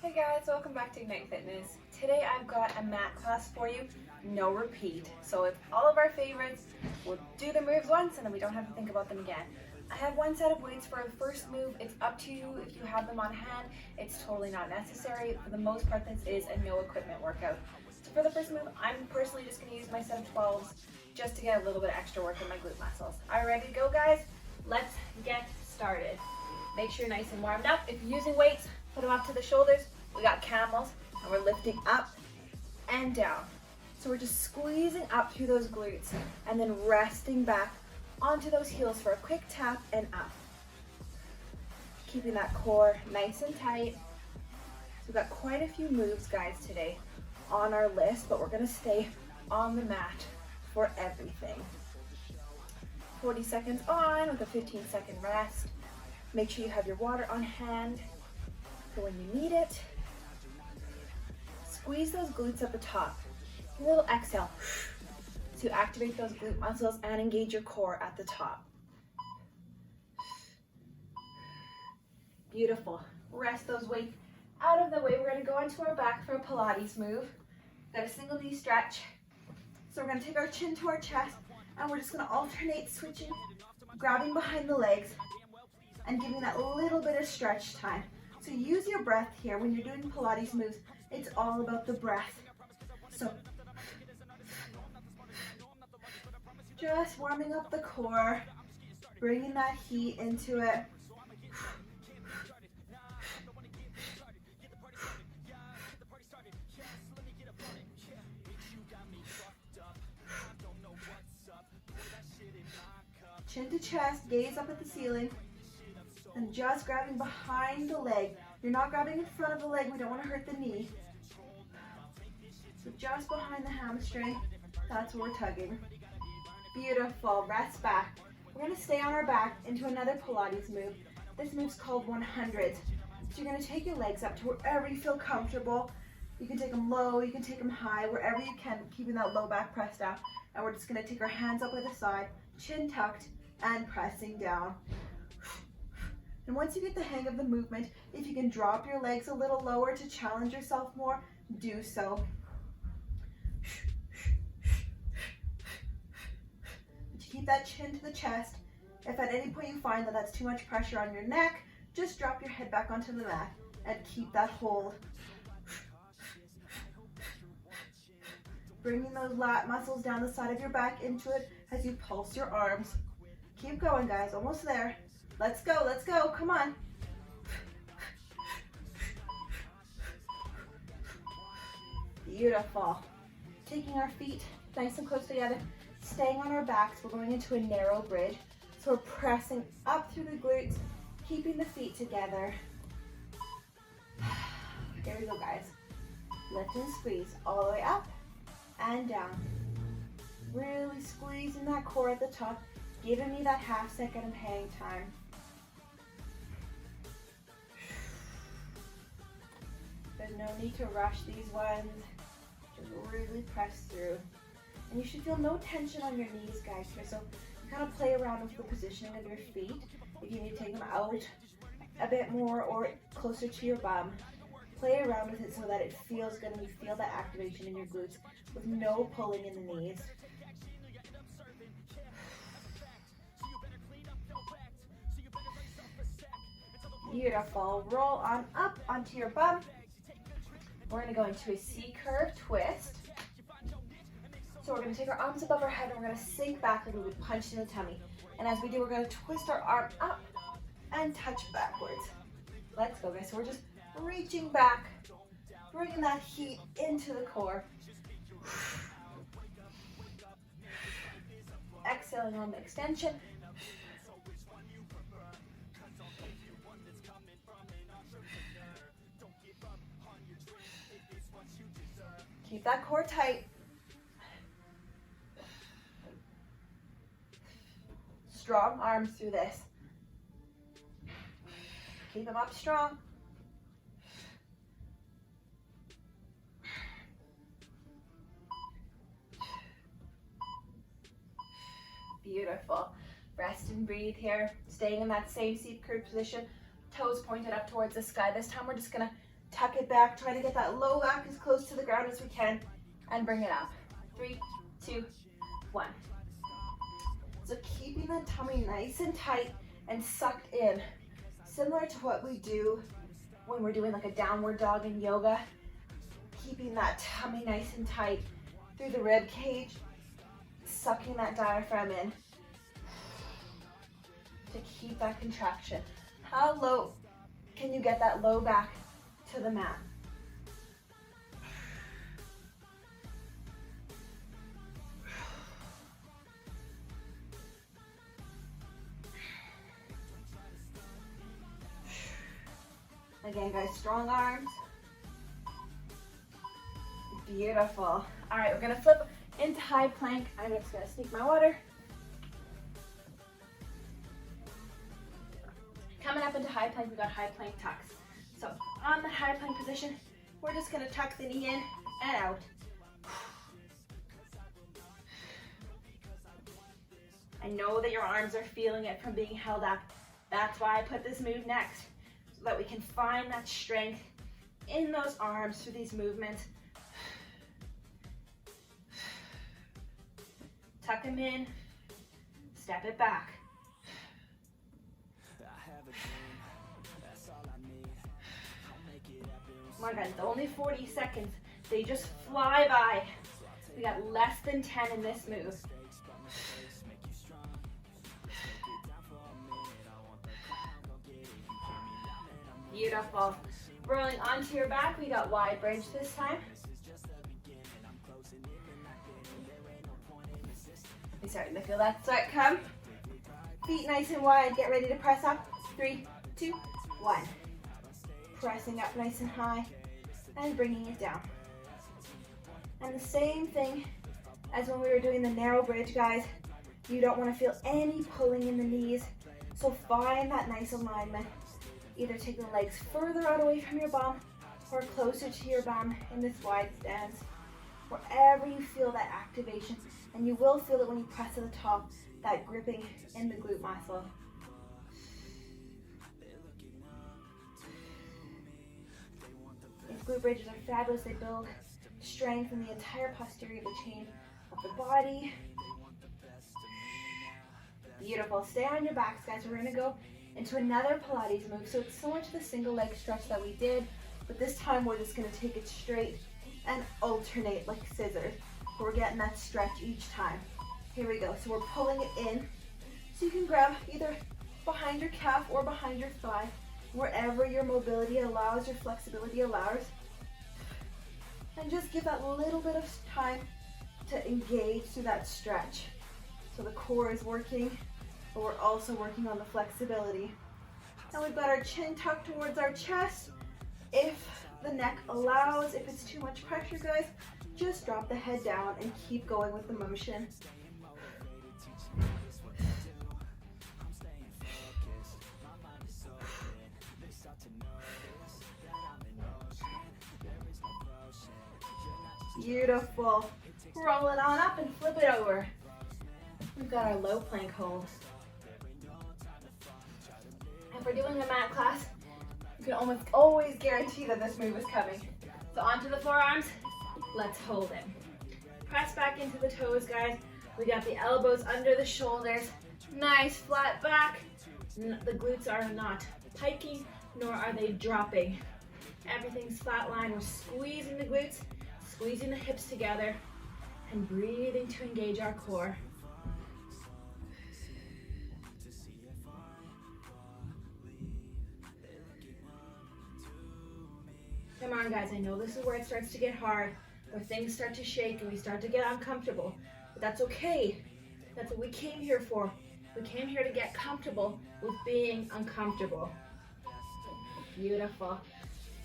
Hey guys, welcome back to Ignite Fitness. Today I've got a mat class for you, no repeat. So it's all of our favorites. We'll do the moves once and then we don't have to think about them again. I have one set of weights for the first move. It's up to you if you have them on hand. It's totally not necessary. For the most part, this is a no equipment workout. So for the first move, I'm personally just going to use my set of 12s just to get a little bit of extra work in my glute muscles. Are you ready to go, guys? Let's get started. Make sure you're nice and warmed up. If you're using weights, put them up to the shoulders. We got camels and we're lifting up and down. So we're just squeezing up through those glutes and then resting back onto those heels for a quick tap and up. Keeping that core nice and tight. So we've got quite a few moves, guys, today on our list, but we're gonna stay on the mat for everything. 40 seconds on with a 15-second rest. Make sure you have your water on hand for when you need it. Squeeze those glutes at the top. A little exhale to activate those glute muscles and engage your core at the top. Beautiful. Rest those weights out of the way. We're going to go onto our back for a Pilates move. Got a single knee stretch. So we're going to take our chin to our chest and we're just going to alternate switching, grabbing behind the legs and giving that little bit of stretch time. So use your breath here when you're doing Pilates moves. It's all about the breath. So just warming up the core, bringing that heat into it. Chin to chest, gaze up at the ceiling, and just grabbing behind the leg. You're not grabbing in front of the leg, we don't want to hurt the knee. So just behind the hamstring, that's where we're tugging. Beautiful, rest back. We're going to stay on our back into another Pilates move. This move's called 100s. So you're going to take your legs up to wherever you feel comfortable. You can take them low, you can take them high, wherever you can, keeping that low back pressed down. And we're just going to take our hands up by the side, chin tucked, and pressing down. And once you get the hang of the movement, if you can drop your legs a little lower to challenge yourself more, do so. But you keep that chin to the chest. If at any point you find that that's too much pressure on your neck, just drop your head back onto the mat and keep that hold. Bringing those lat muscles down the side of your back into it as you pulse your arms. Keep going, guys, almost there. Let's go, come on. Beautiful. Taking our feet nice and close together, staying on our backs, we're going into a narrow bridge. So we're pressing up through the glutes, keeping the feet together. Here we go, guys. Lift and squeeze all the way up and down. Really squeezing that core at the top, giving me that half second of hang time. There's no need to rush these ones. Just really press through. And you should feel no tension on your knees, guys, here. So kind of play around with the positioning of your feet. If you need to take them out a bit more or closer to your bum, play around with it so that it feels good and you feel that activation in your glutes with no pulling in the knees. Beautiful. Roll on up onto your bum. We're going to go into a C-curve twist. So we're going to take our arms above our head and we're going to sink back like we would punch in the tummy. And as we do, we're going to twist our arm up and touch backwards. Let's go, guys. So we're just reaching back, bringing that heat into the core. Exhaling on the extension. Keep that core tight. Strong arms through this. Keep them up strong. Beautiful. Rest and breathe here. Staying in that same seat curve position. Toes pointed up towards the sky. This time we're just gonna Tuck it back, try to get that low back as close to the ground as we can, and bring it up. 3, 2, 1. So keeping the tummy nice and tight and sucked in, similar to what we do when we're doing like a downward dog in yoga. Keeping that tummy nice and tight through the rib cage, sucking that diaphragm in to keep that contraction. How low can you get that low back to the mat? Again, guys, strong arms. Beautiful. All right, we're gonna flip into high plank. I'm just gonna sneak my water. Coming up into high plank, we got high plank tucks. So on the high plank position, we're just gonna tuck the knee in and out. I know that your arms are feeling it from being held up. That's why I put this move next, so that we can find that strength in those arms through these movements. Tuck them in, step it back. Come on guys, it's only 40 seconds. They just fly by. We got less than 10 in this move. Beautiful. Rolling onto your back, we got wide bridge this time. You're starting to feel that sweat come. Feet nice and wide, get ready to press up. 3, 2, 1. Pressing up nice and high and bringing it down. And the same thing as when we were doing the narrow bridge, guys. You don't want to feel any pulling in the knees, so find that nice alignment. Either take the legs further out away from your bum or closer to your bum in this wide stance. Wherever you feel that activation, and you will feel it when you press to the top, that gripping in the glute muscle. These glute bridges are fabulous. They build strength in the entire posterior chain of the body. Beautiful. Stay on your backs, guys. We're going to go into another Pilates move. So it's similar to the single leg stretch that we did, but this time we're just going to take it straight and alternate like scissors. We're getting that stretch each time. Here we go. So we're pulling it in. So you can grab either behind your calf or behind your thigh, wherever your mobility allows, your flexibility allows. And just give that little bit of time to engage through that stretch. So the core is working, but we're also working on the flexibility. And we've got our chin tucked towards our chest. If the neck allows, if it's too much pressure, guys, just drop the head down and keep going with the motion. Beautiful. Roll it on up and flip it over. We've got our low plank hold. If we're doing a mat class, you can almost always guarantee that this move is coming. So onto the forearms, let's hold it. Press back into the toes, guys. We got the elbows under the shoulders. Nice flat back. The glutes are not piking, nor are they dropping. Everything's flat line. We're squeezing the glutes, squeezing the hips together, and breathing to engage our core. Come on, guys, I know this is where it starts to get hard, where things start to shake and we start to get uncomfortable, but that's okay. That's what we came here for. We came here to get comfortable with being uncomfortable. Beautiful.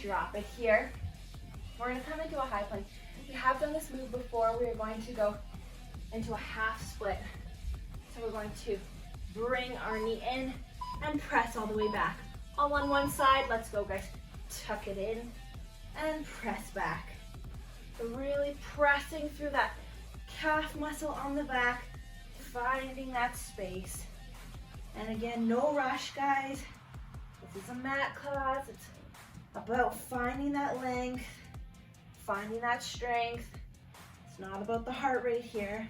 Drop it here. We're gonna come into a high plank. We have done this move before. We are going to go into a half split. So we're going to bring our knee in and press all the way back. All on one side, let's go, guys. Tuck it in and press back. So really pressing through that calf muscle on the back, finding that space. And again, no rush, guys. This is a mat class. It's about finding that length, finding that strength. It's not about the heart rate here.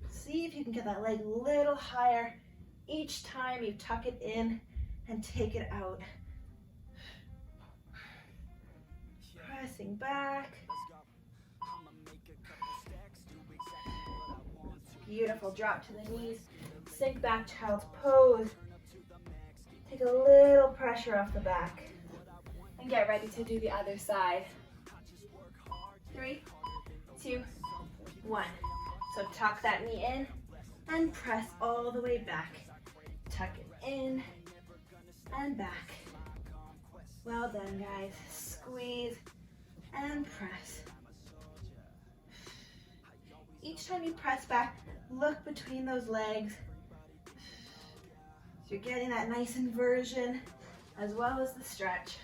See if you can get that leg a little higher each time you tuck it in and take it out. Pressing back. Beautiful, drop to the knees, sink back, child's pose. Take a little pressure off the back. And get ready to do the other side. 3, 2, 1. So tuck that knee in and press all the way back. Tuck it in and back. Well done, guys. Squeeze and press. Each time you press back, look between those legs. So you're getting that nice inversion as well as the stretch.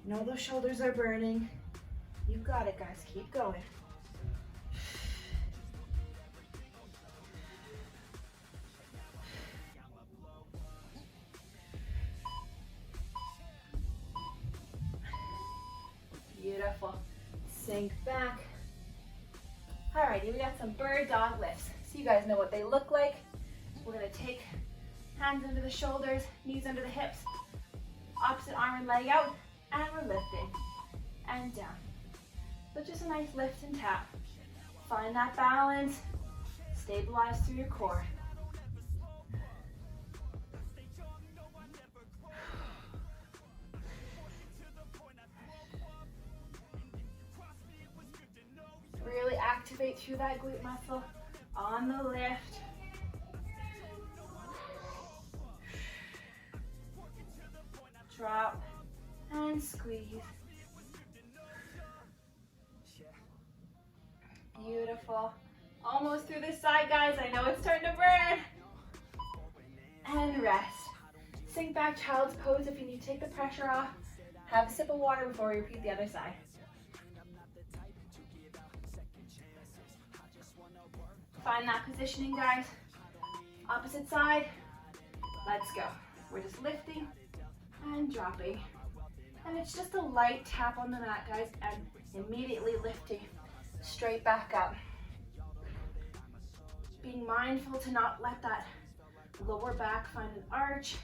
You know those shoulders are burning. You've got it, guys. Keep going. Beautiful. Sink back. Alrighty, we got some bird dog lifts. So you guys know what they look like. We're gonna take hands under the shoulders, knees under the hips, opposite arm and leg out, and we're lifting and down. So just a nice lift and tap. Find that balance, stabilize through your core. Really activate through that glute muscle on the lift. Drop and squeeze. Beautiful. Almost through this side, guys. I know it's starting to burn. And rest. Sink back, child's pose. If you need to take the pressure off, have a sip of water before we repeat the other side. Find that positioning, guys. Opposite side. Let's go. We're just lifting and dropping. And it's just a light tap on the mat, guys, and immediately lifting straight back up. Being mindful to not let that lower back find an arch.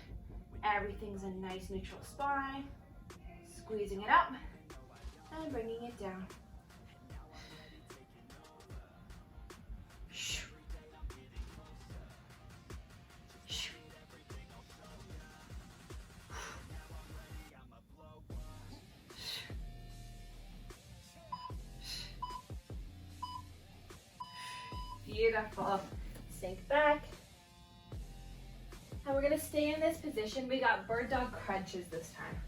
Everything's a nice neutral spine. Squeezing it up and bringing it down. Beautiful. Sink back. And we're going to stay in this position. We got bird dog crunches this time.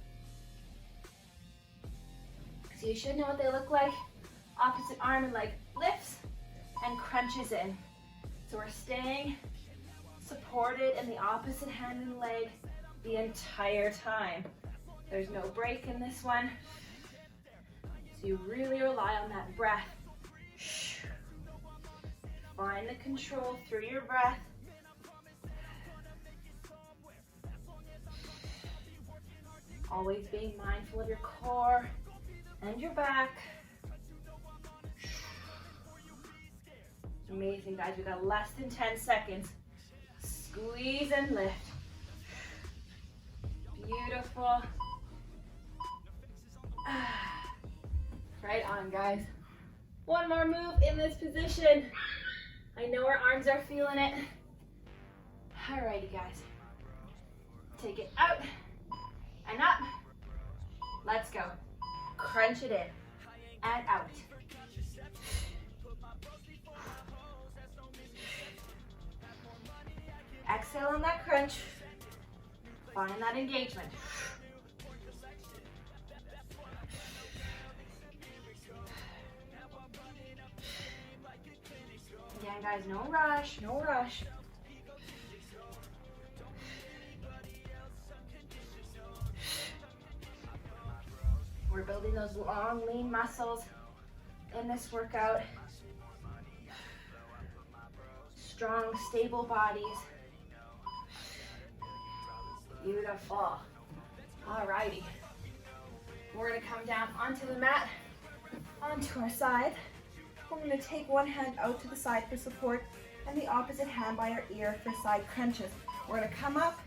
So you should know what they look like. Opposite arm and leg lifts and crunches in. So we're staying supported in the opposite hand and leg the entire time. There's no break in this one. So you really rely on that breath. Find the control through your breath. Always being mindful of your core and your back. It's amazing, guys. We got less than 10 seconds. Squeeze and lift. Beautiful. Right on, guys. One more move in this position. I know our arms are feeling it. Alrighty, guys. Take it out and up. Let's go. Crunch it in and out. Exhale on that crunch. Find that engagement. Again, guys, no rush, no rush. We're building those long, lean muscles in this workout. Strong, stable bodies. Beautiful. Alrighty. We're gonna come down onto the mat, onto our side. We're gonna take one hand out to the side for support and the opposite hand by our ear for side crunches. We're gonna come up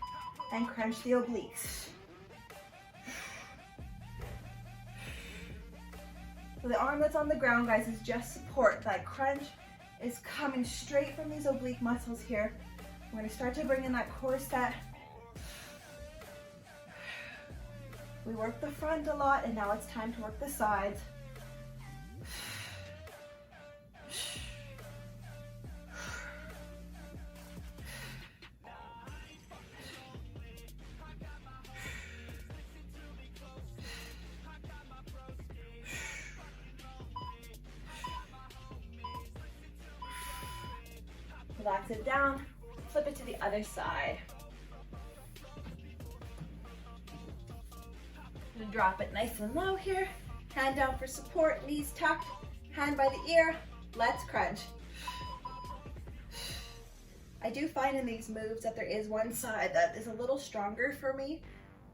and crunch the obliques. So the arm that's on the ground, guys, is just support. That crunch is coming straight from these oblique muscles here. We're gonna start to bring in that core set. We work the front a lot, and now it's time to work the sides. Relax it down, flip it to the other side. And drop it nice and low here. Hand down for support, knees tucked, hand by the ear. Let's crunch. I do find in these moves that there is one side that is a little stronger for me.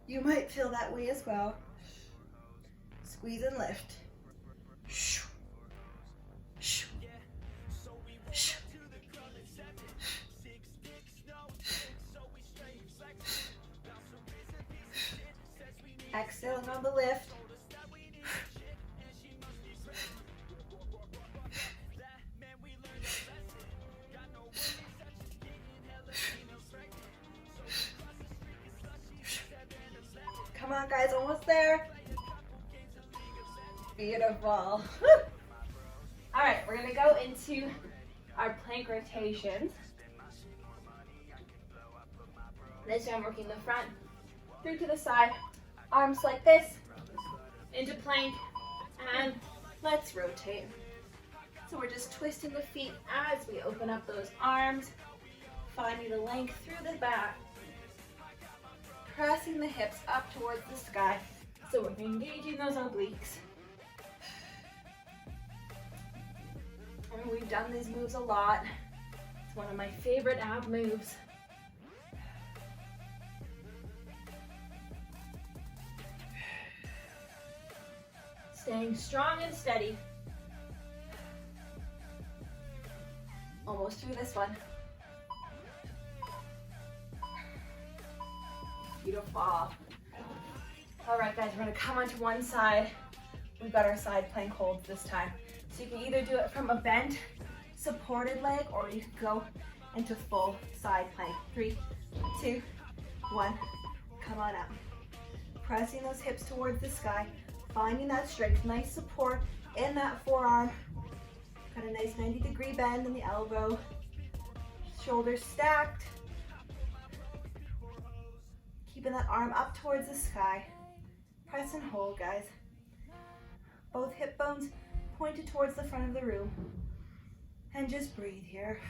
You might feel that way as well. Squeeze and lift. Exhaling on the lift. Come on, guys, almost there. Beautiful. All right, we're gonna go into our plank rotations. This time I'm working the front through to the side. Arms like this, into plank, and let's rotate. So we're just twisting the feet as we open up those arms, finding the length through the back, pressing the hips up towards the sky. So we're engaging those obliques. And we've done these moves a lot. It's one of my favorite ab moves. Staying strong and steady. Almost through this one. Beautiful. All right, guys, we're gonna come onto one side. We've got our side plank holds this time. So you can either do it from a bent, supported leg, or you can go into full side plank. 3, 2, 1, come on up. Pressing those hips towards the sky. Finding that strength, nice support in that forearm. Got a nice 90-degree bend in the elbow. Shoulders stacked. Keeping that arm up towards the sky. Press and hold, guys. Both hip bones pointed towards the front of the room. And just breathe here.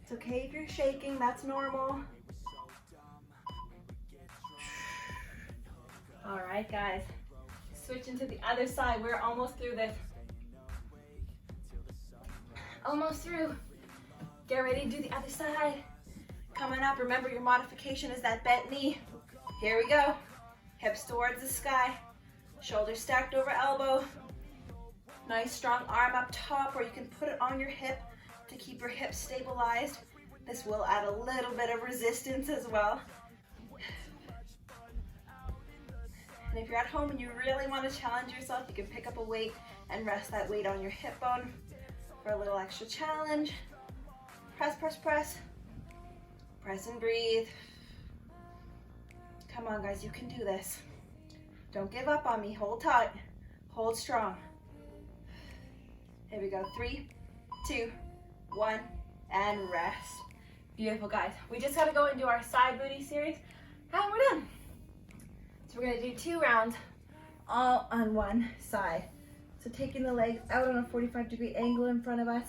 It's okay if you're shaking, that's normal. All right, guys, switching to the other side. We're almost through this. Almost through. Get ready to do the other side. Coming up, remember your modification is that bent knee. Here we go. Hips towards the sky. Shoulders stacked over elbow. Nice strong arm up top, or you can put it on your hip to keep your hips stabilized. This will add a little bit of resistance as well. And if you're at home and you really want to challenge yourself, you can pick up a weight and rest that weight on your hip bone for a little extra challenge. Press, press, press. Press and breathe. Come on, guys, you can do this. Don't give up on me. Hold tight. Hold strong. Here we go. 3, 2, 1, and rest. Beautiful, guys. We just got to go and do our side booty series, and we're done. So we're going to do 2 rounds, all on one side. So taking the legs out on a 45-degree angle in front of us.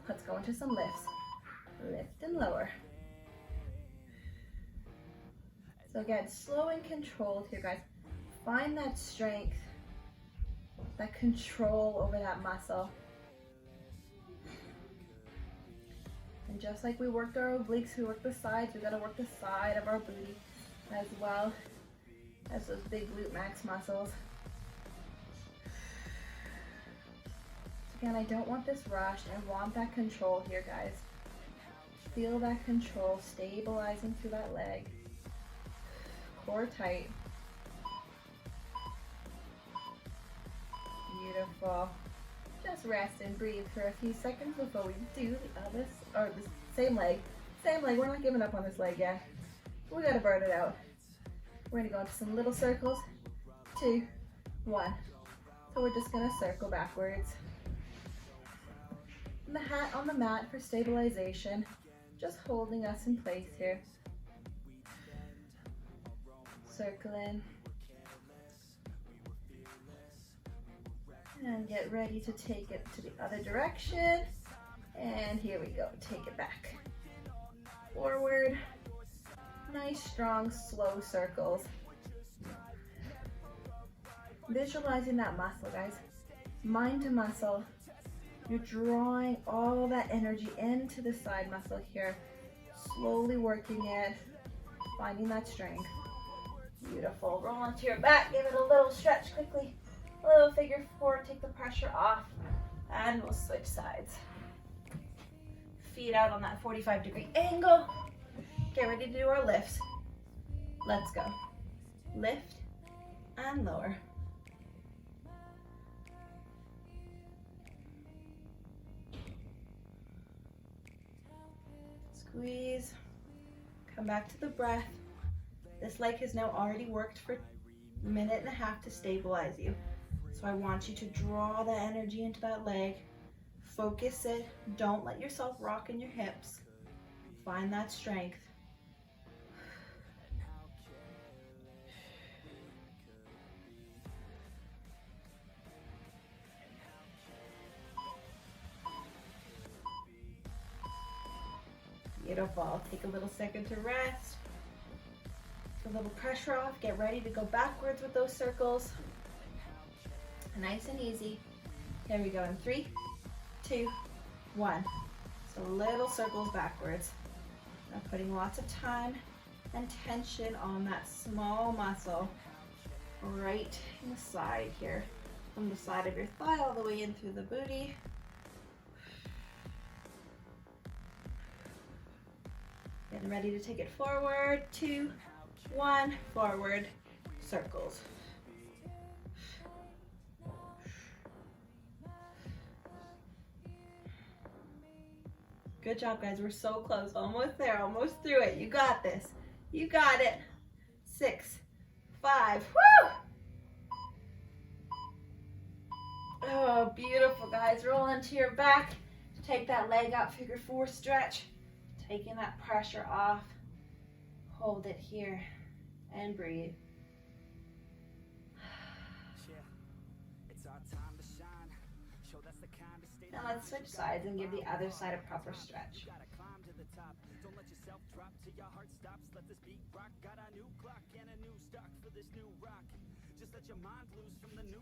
Let's go into some lifts. Lift and lower. So again, slow and controlled here, guys. Find that strength. that control over that muscle. And just like we worked our obliques, we work the sides, we gotta work the side of our booty as well as those big glute max muscles. Again, I don't want this rush. I want that control here, guys. Feel that control stabilizing through that leg. Core tight. Beautiful. Just rest and breathe for a few seconds before we do the other, or the same leg. Same leg, we're not giving up on this leg yet. We gotta burn it out. We're gonna go into some little circles. 2, 1. So we're just gonna circle backwards. And the hat on the mat for stabilization, just holding us in place here. Circling. And get ready to take it to the other direction. And here we go, take it back. Forward. Nice, strong, slow circles. Visualizing that muscle, guys. Mind to muscle. You're drawing all that energy into the side muscle here. Slowly working it, finding that strength. Beautiful. Roll onto your back, give it a little stretch quickly. A little figure 4, take the pressure off, and we'll switch sides. Feet out on that 45-degree angle. Get ready to do our lifts. Let's go. Lift and lower. Squeeze. Come back to the breath. This leg has now already worked for a minute and a half to stabilize you. So I want you to draw the energy into that leg. Focus it. Don't let yourself rock in your hips. Find that strength. Beautiful. Take a little second to rest. Take a little pressure off. Get ready to go backwards with those circles. Nice and easy. Here we go in 3, 2, 1. So little circles backwards. Now putting lots of time and tension on that small muscle right in the side here. From the side of your thigh all the way in through the booty. Getting ready to take it forward. 2, 1, forward, circles. Good job, guys. We're so close. Almost there. Almost through it. You got this. You got it. 6, 5. Woo! Oh, beautiful, guys. Roll into your back. Take that leg out. Figure 4 stretch. Taking that pressure off. Hold it here and breathe. Now let's switch sides and give the other side a proper stretch.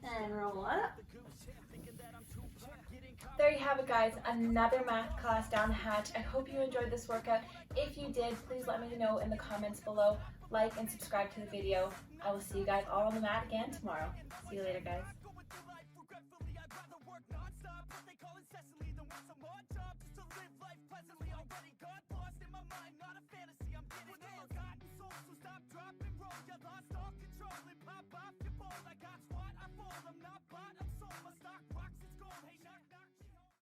And roll on up. There you have it, guys. Another math class down the hatch. I hope you enjoyed this workout. If you did, please let me know in the comments below. Like and subscribe to the video. I will see you guys all on the mat again tomorrow. See you later, guys.